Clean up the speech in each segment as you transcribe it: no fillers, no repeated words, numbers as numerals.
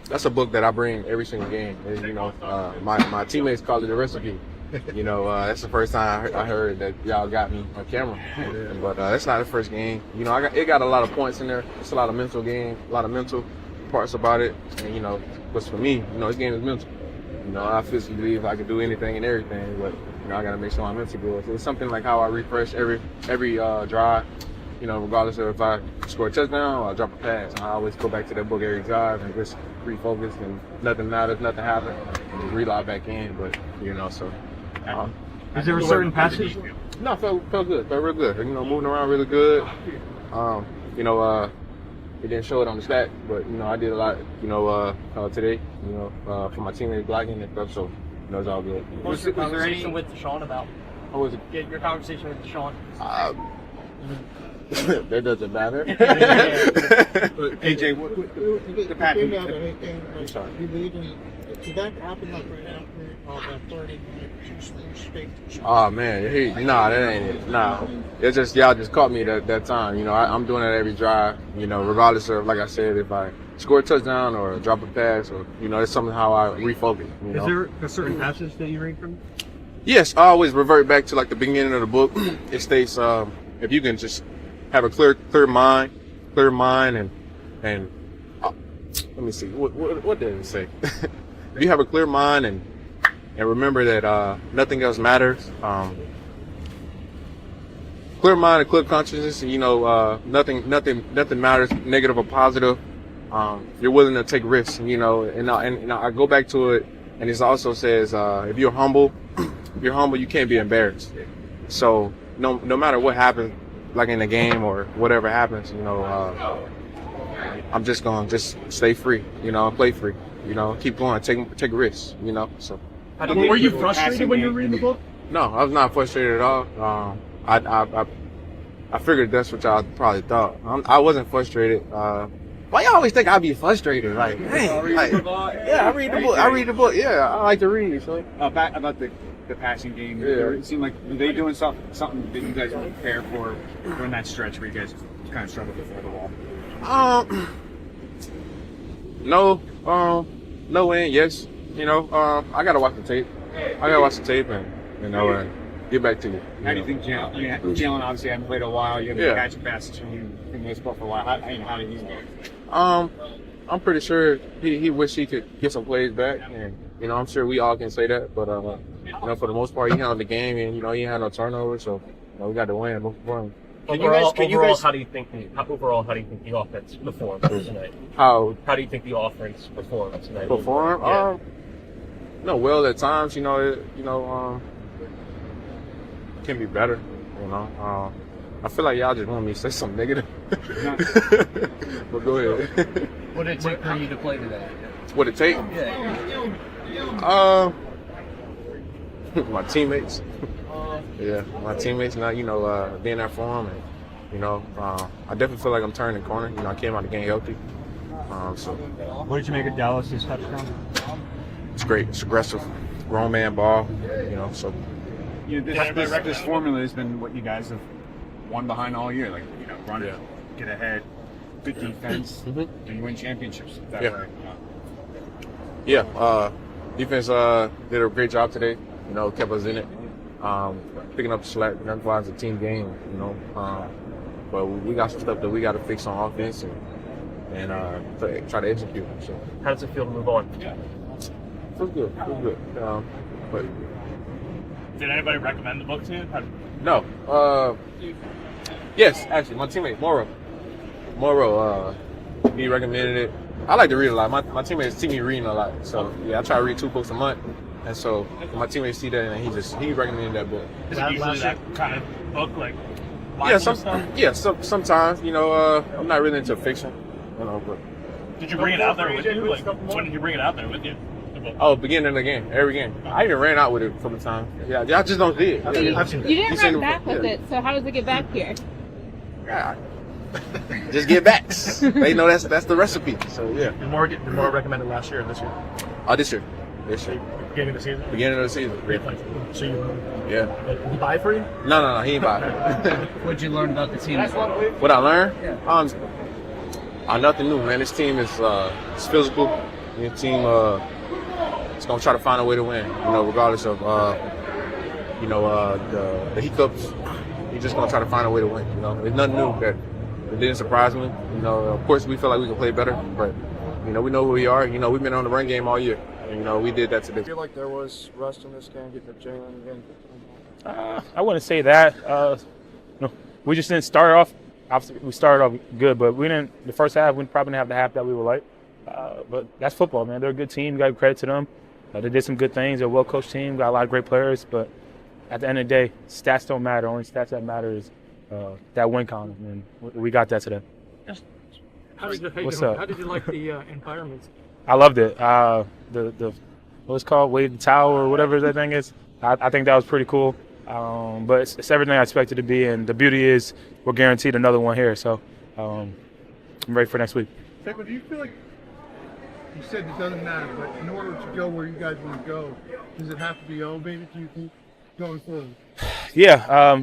that's a book that I bring every single game. And, you know, my teammates call it the recipe. You know, that's the first time I heard that y'all got me on camera. But that's not the first game. You know, it got a lot of points in there. It's a lot of mental game, a lot of mental parts about it. And, you know, what's for me, you know, this game is mental. You know, I physically believe I can do anything and everything, but, you know, I got to make sure my mental good. So it's something like how I refresh every drive, you know, regardless of if I score a touchdown or I drop a pass. I always go back to that book every drive and just refocus, and nothing matters, nothing happens, and just relog back in. But, you know, so. Is there a certain passage? No, felt good, felt real good. You know, moving around really good. You know, it didn't show it on the stat, but, you know, I did a lot, you know, today, you know, for my teammates blocking and stuff, so, you know, it's all good. Was there conversation with Deshaun about? What was it? Your conversation with Deshaun? That doesn't matter. AJ, the package. I'm sorry. Did that happen like right after that 30 straight? Oh man, nah, that ain't it. Nah, it's just y'all just caught me that time. You know, I'm doing that every drive. You know, regardless of, like I said, if I score a touchdown or drop a pass, or, you know, it's something how I refocus. You know? Is there a certain passage that you read from? Yes, I always revert back to like the beginning of the book. It states, if you can just have a clear mind, and let me see, what did it say? If you have a clear mind and remember that nothing else matters, clear mind and clear consciousness, and, you know, nothing matters, negative or positive. You're willing to take risks, you know, and I go back to it, and it also says if you're humble, you can't be embarrassed. So no matter what happens, like in the game or whatever happens, you know, I'm just gonna stay free, you know, play free. You know, keep going, take risks, you know. So, Were you frustrated when you were reading the book? No, I was not frustrated at all. I figured that's what y'all probably thought. I wasn't frustrated. Why y'all always think I'd be frustrated? Like, hey, yeah, I read the book. Yeah, I like to read. So. About the passing game. Yeah. It seemed like, were they doing something that you guys were prepared for during that stretch where you guys kind of struggled before the wall? No and yes. You know, I gotta watch the tape. And, you know, and get back to you. How do you think Jalen obviously hadn't played a while? You haven't catch a pass from this ball for a while. How do you think? I'm pretty sure he wish he could get some plays back, and, you know, I'm sure we all can say that. But you know, for the most part, he handled the game, and, you know, he had no turnovers, so, you know, we got to win. Most important. Overall, how do you think the offense performed tonight? How do you think the offense performed tonight? Perform? Yeah. No, well, at times, you know, can be better. You know, I feel like y'all just want me to say something negative. But go ahead. What did it take for you to play today? What it take? Yeah. My teammates. Yeah, my teammates. Now, you know, being there for them, and, you know, I definitely feel like I'm turning the corner. You know, I came out of the game healthy. So. What did you make of Dallas' touchdown? It's great. It's aggressive, grown man ball. You know, so. You know, this formula has been what you guys have won behind all year. Like, you know, run it, get ahead, good defense, and you win championships that way. Yeah. Defense did a great job today. You know, kept us in it. Picking up the slack. That's why it's a team game. You know, but we got some stuff that we got to fix on offense and try to execute. So. How does it feel to move on? Feels good. But. Did anybody recommend the book to you? No. Yes, actually, my teammate Moro, he recommended it. I like to read a lot. My teammates see me reading a lot, so yeah, I try to read 2 books a month. And so my teammates see that, and he recommended that book. Is it usually that kind of book, like? Sometimes. You know, I'm not really into fiction. You know, but. Did you bring it out there with you? Like, when did you bring it out there with you? Oh, beginning of the game, every game. I even ran out with it from the time. Yeah, y'all just don't see it. You didn't run back with it, so how does it get back here? Yeah, just get backs. They know that's the recipe. So yeah. The more recommended last year or this year? This year. Beginning of the season. Beginning of the season. So you. Yeah. Did he buy it for you? No, he ain't buy it. What'd you learn about the team? What I learned? Nothing new, man. This team is it's physical. The team is gonna try to find a way to win. Regardless of the hiccups. We're just gonna try to find a way to win. It's nothing new that it didn't surprise me. Of course we feel like we can play better, but we know who we are. We've been on the run game all year. And, we did that today. I feel like there was rust in this game, getting the Jalen again. I wouldn't say that. We just didn't start off. Obviously, we started off good, but we didn't. The first half, we probably didn't have the half that we would like. But that's football, man. They're a good team. Got credit to them. They did some good things. They're a well-coached team. Got a lot of great players. But at the end of the day, stats don't matter. Only stats that matter is that win column, and we got that today. What's up? How did you like the environment? I loved it. The what's it called, wave the towel or whatever that thing is. I think that was pretty cool. But it's everything I expected it to be, and the beauty is we're guaranteed another one here. So I'm ready for next week. Saquon, do you feel like you said it doesn't matter, but in order to go where you guys want to go, does it have to be elevated, do you think, going forward? Yeah,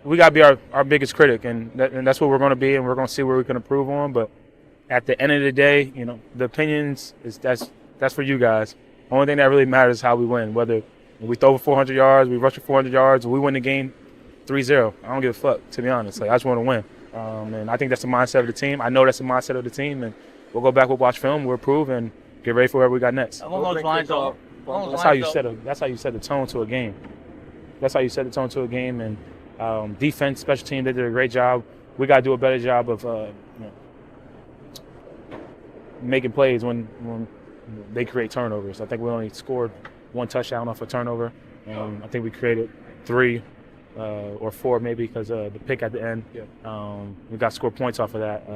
we got to be our biggest critic, and that's what we're going to be, and we're going to see where we can improve on. But at the end of the day, the opinions that's for you guys. The only thing that really matters is how we win. Whether we throw for 400 yards, we rush for 400 yards, or we win the game 3-0. I don't give a fuck, to be honest. I just want to win. And I think that's the mindset of the team. I know that's the mindset of the team, and we'll go back, we'll watch film, we'll improve, and get ready for whatever we got next. Along those lines, That's how you set the tone to a game. That's how you set the tone to a game. And defense, special team, they did a great job. We got to do a better job of making plays when they create turnovers. I think we only scored one touchdown off a turnover. I think we created 3 or 4 maybe because the pick at the end. We got to score points off of that.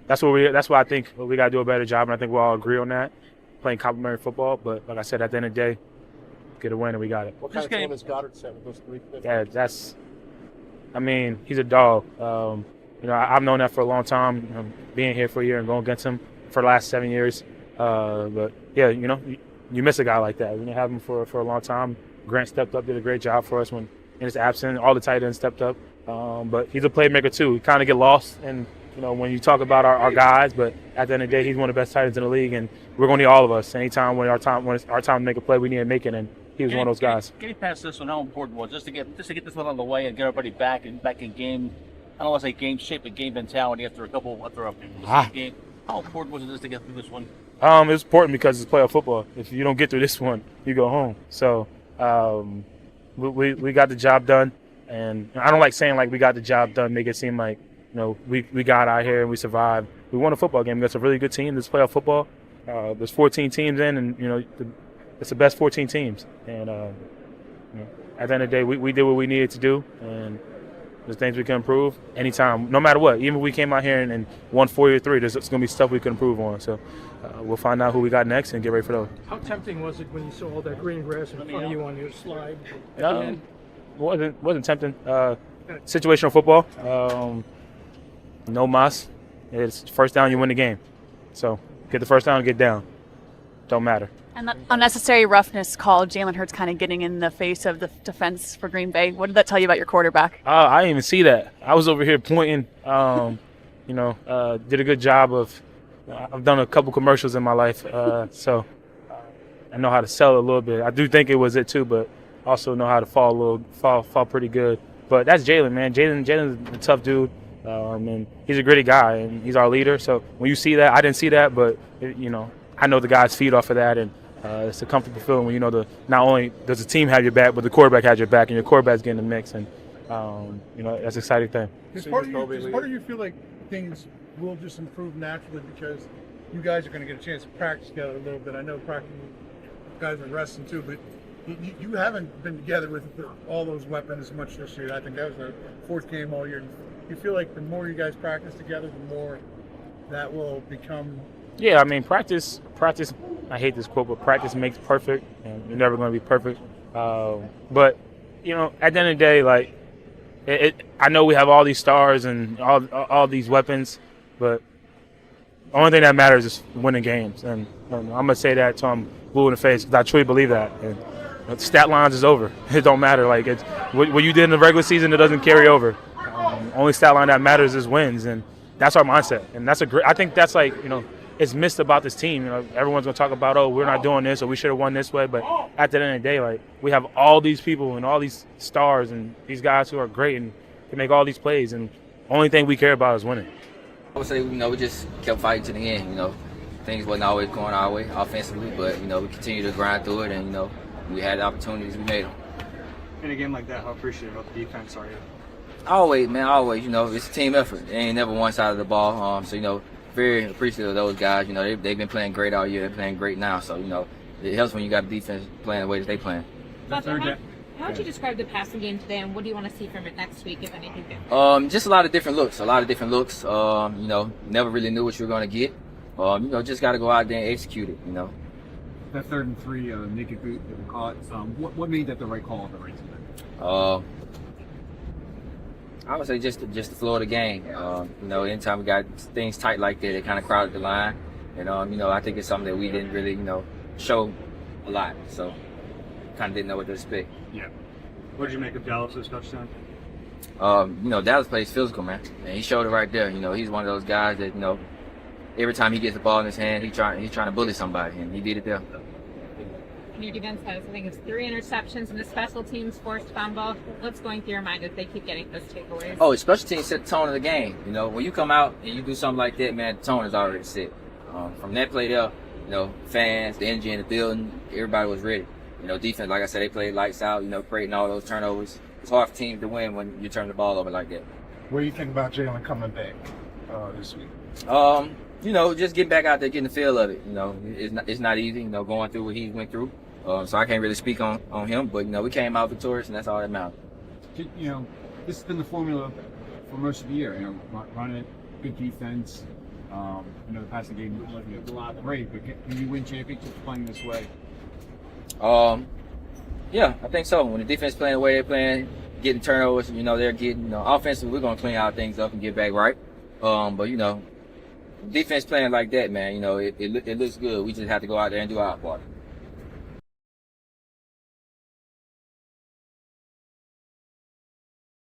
That's why I think we got to do a better job, and I think we all agree on that. Playing complementary football, but like I said, at the end of the day, get a win and we got it. What kind of game has Goddard set with those 3 picks? Yeah, he's a dog. I've known that for a long time, being here for a year and going against him for the last 7 years. But yeah, you miss a guy like that. We didn't have him for a long time. Grant stepped up, did a great job for us when in his absence. All the tight ends stepped up. But he's a playmaker too. We kind of get lost in when you talk about our guys, but at the end of the day, he's one of the best tight ends in the league, and we're going to need all of us. Anytime when it's our time to make a play, we need to make it, and he was one of those guys. Getting past this one, how important was it just to get this one out of the way and get everybody back in game? I don't want to say game shape, but game mentality after a game. How important was it just to get through this one? It was important because it's playoff football. If you don't get through this one, you go home. So we got the job done, and I don't like saying we got the job done, make it seem like we got out here and we survived. We won a football game. That's a really good team. This playoff football. There's 14 teams in, and it's the best 14 teams. And at the end of the day, we did what we needed to do, and there's things we can improve anytime, no matter what. Even if we came out here and won 40-3, there's going to be stuff we can improve on. So we'll find out who we got next and get ready for those. How tempting was it when you saw all that green grass in front of you on your slide? Wasn't tempting. Situational football. No mas. It's first down, you win the game. So get the first down and get down. Don't matter. And that unnecessary roughness call, Jalen Hurts kind of getting in the face of the defense for Green Bay. What did that tell you about your quarterback? I didn't even see that. I was over here pointing. Did a good job of. I've done a couple commercials in my life, so I know how to sell it a little bit. I do think it was it too, but also know how to fall pretty good. But that's Jalen, man. Jalen's a tough dude. And he's a gritty guy, and he's our leader. So when you see that, I didn't see that, but I know the guys feed off of that, and it's a comfortable feeling when not only does the team have your back, but the quarterback has your back, and your quarterback's getting the mix, and that's an exciting thing. Does part of you feel like things will just improve naturally because you guys are going to get a chance to practice together a little bit? I know practicing guys are resting too, but you haven't been together with all those weapons much this year. I think that was the 4th game all year. You feel like the more you guys practice together, the more that will become. Yeah, practice. I hate this quote, but practice makes perfect, and you're never going to be perfect. But at the end of the day, I know we have all these stars and all these weapons, but the only thing that matters is winning games, and I'm gonna say that till I'm blue in the face because I truly believe that. And stat lines is over. It don't matter. It's what you did in the regular season, it doesn't carry over. Only stat line that matters is wins, and that's our mindset. And that's I think that's it's missed about this team. You know, everyone's gonna talk about, oh, we're not doing this or we should have won this way. But at the end of the day, like, we have all these people and all these stars and these guys who are great and can make all these plays, and only thing we care about is winning. I would say, we just kept fighting to the end. Things wasn't always going our way offensively, but, we continued to grind through it, and, we had the opportunities, we made them. In a game like that, how appreciative of the defense are you? Always, man, always. It's a team effort. It ain't never one side of the ball. So, very appreciative of those guys. They've been playing great all year. They're playing great now. So, it helps when you got a defense playing the way that they playing. How would you describe the passing game today, and what do you want to see from it next week, if anything? Just a lot of different looks. Never really knew what you were going to get. Just got to go out there and execute it, That 3rd and 3 naked boot that we caught, what made that the right call at the right time? I would say just the flow of the game. Anytime we got things tight like that, it kind of crowded the line. And, I think it's something that we didn't really, show a lot. So, kind of didn't know what to expect. Yeah. What did you make of Dallas' touchdown? Dallas plays physical, man. And he showed it right there. He's one of those guys that, every time he gets the ball in his hand, he's trying to bully somebody, and he did it there. And your defense has, I think it's 3 interceptions and the special teams forced fumble. What's going through your mind as they keep getting those takeaways? Oh, special teams set the tone of the game. When you come out and you do something like that, man, the tone is already set. From that play there, fans, the energy in the building, everybody was ready. Defense, like I said, they played lights out, creating all those turnovers. It's hard for teams to win when you turn the ball over like that. What do you think about Jalen coming back this week? Just getting back out there, getting the feel of it. It's not easy, going through what he went through. So I can't really speak on him, but, we came out victorious, and that's all that matters. This has been the formula for most of the year, running it, good defense. The passing game wasn't a lot great, but can you win championships playing this way? Yeah, I think so. When the defense playing the way they're playing, getting turnovers, they're getting, offensively, we're going to clean our things up and get back right. But, defense playing like that, man, it looks good. We just have to go out there and do our part.